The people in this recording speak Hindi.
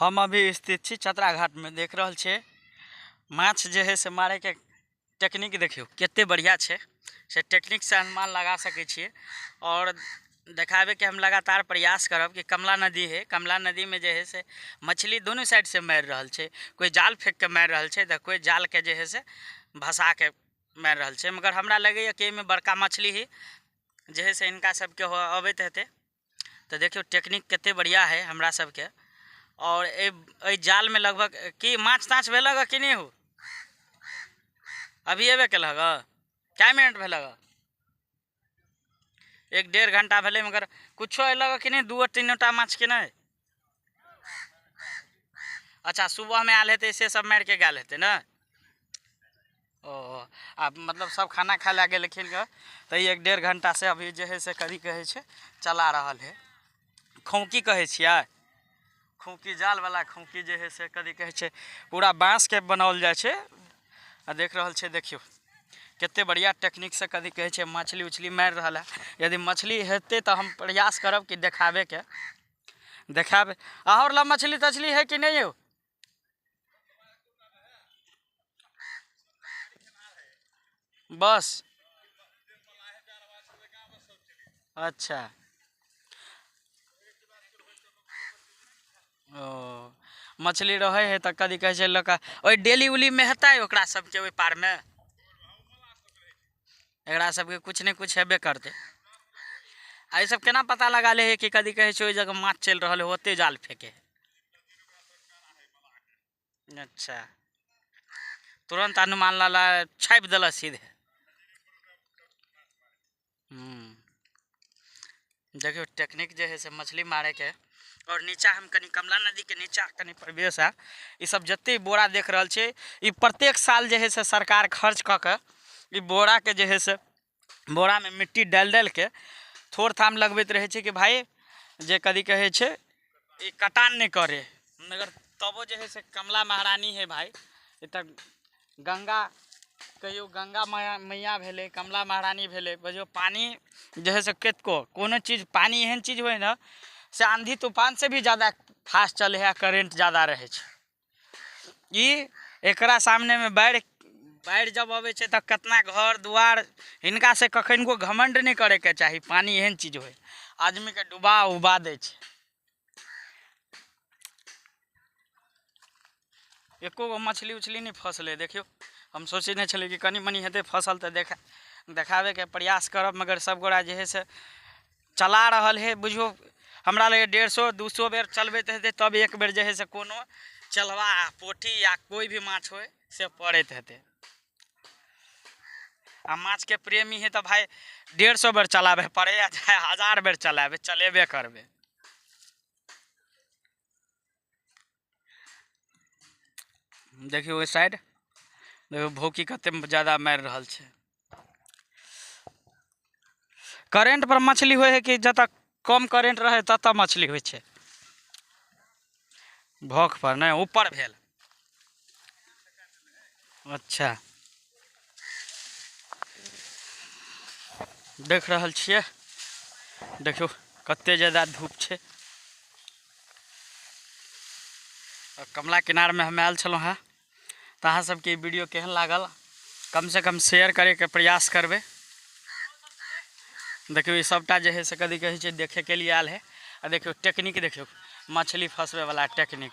हम अभी स्थित छी चतरा घाट में, देख रहल छे माछ जे है से मारे के टेक्निक देखियो केते बढ़िया छे। से टेक्निक से अनुमान लगा सके छिए और देखावे के हम लगातार प्रयास करब कि कमला नदी है, कमला नदी में जे है से मछली दोनों साइड से मार रहल छे। कोई जाल फेंक के मार रहल छे तो कोई जाल के जे है से भसा के मार रहल छे। मगर हमरा लगे कि में बड़का मछली ही जे है से इनका सबके अबैत हेते। तो देखियो टेक्निक केते बढ़िया है हमरा सबके। और ए जाल में लगभग कि माछ ताछ भेलग कि नहीं हो, अभी एबे केलग, क्या मिनट भेलग, 1-1.5 घंटा भेले मगर कुछो अलग कि नहीं, 2-3टा माछ के नहीं। अच्छा सुबह में आल हेते से सब मार के गल हेते ना। ओ आप मतलब सब खाना खा ला गए लेकिन तो 1-1.5 घंटा से अभी जे है से कथी कहे छे चला रहल है। खौकी कहे छियै, खौकी जाल वाला खौकी जे है से कथी कहे छे पूरा बाँस के बनावल जाए छे। आ देख रहल छे देखियो केते बढ़िया टेक्निक से कथी कहे छे मछली उछली मार रहल है। यदि मछली हेते तो हम प्रयास करब कि देखावे के, देखावे और ला मछली तछली है कि नहीं हो। बस अच्छा ओ मछली रहे है तो कथी कहे छे लका ओई डेली उली में हेतै ओकरा सबके ओई पार में, एकरा सबके कुछ नहीं कुछ हेबे करते। आ सब केना पता लगा ले है कि कथी कहे छे ओई जगह माछ चल रहल है ओते जाल फेंके। अच्छा तुरंत अनुमान लाला छाप दिला सीधे। देखियो टेक्निक जे है से मछली मारे के। और नीचा हम कनी कमला नदी के नीचा कनी प्रवेश है। ये सब जत्ते बोरा देख रहल छे ये प्रत्येक साल जे है से सरकार खर्च क के ये बोरा के जे है से बोरा में मिट्टी डाल डाल के थोड़ थाम लगबैत रहे छे कि भाई जे कदी कहे छे ये कटान नहीं करे। मगर तबो जे है से कमला महारानी है भाई, ये तक गंगा कहियो गंगा मैया भेले, कमला महारानी भेले, बुझियो पानी जे है से केतको कोनो चीज पानी एहन चीज हुए ना से आंधी तूफान से भी ज़्यादा फास्ट चले है, करेंट ज़्यादा रहे छे। ई एकरा सामने में बाढ़ जब आवे छे तब कितना घर दुआर इनका से कखन को घमंड नहीं करे के चाहिए। पानी एहन चीज हुए आदमी के डुबा उबा दे छे। एको गो मछली उछली नहीं फसले। देखियो हम सोचे नहीं छे कि कनी मनी हेते फसल तो देखावे के प्रयास करब मगर सब गोड़ा जे है से चला रहल है। बुझियो हमरा लगे 150-200 बेर चलबैत हेते तब एक बेर जे है से कोनो चलवा पोठी या कोई भी माछ होए से पड़ैत हेते। आ माछ के प्रेमी है तो भाई 150 बेर चलावे पड़े या चाहे 1000 बेर चलावे चलेबे करबे। देखियो ओइ साइड देखियो भौकी कते ज़्यादा मार रहल छे। करेंट पर मछली होए है कि जत कम करेंट रहे तत मछली होय छे। भौक पर नहीं ऊपर भेल। अच्छा देख रहल छिए देखियो कते ज़्यादा धूप छे। कमला किनार में हम आयल छलौं हैं तो अहाँ सबके वीडियो केहन लागल कम से कम शेयर करे के प्रयास करबे। देखियो ये सबटा जे है से कदी कहे छे देखे के लिए आयल है। देखियो टेक्निक देखियो मछली फंसवे वाला टेक्निक।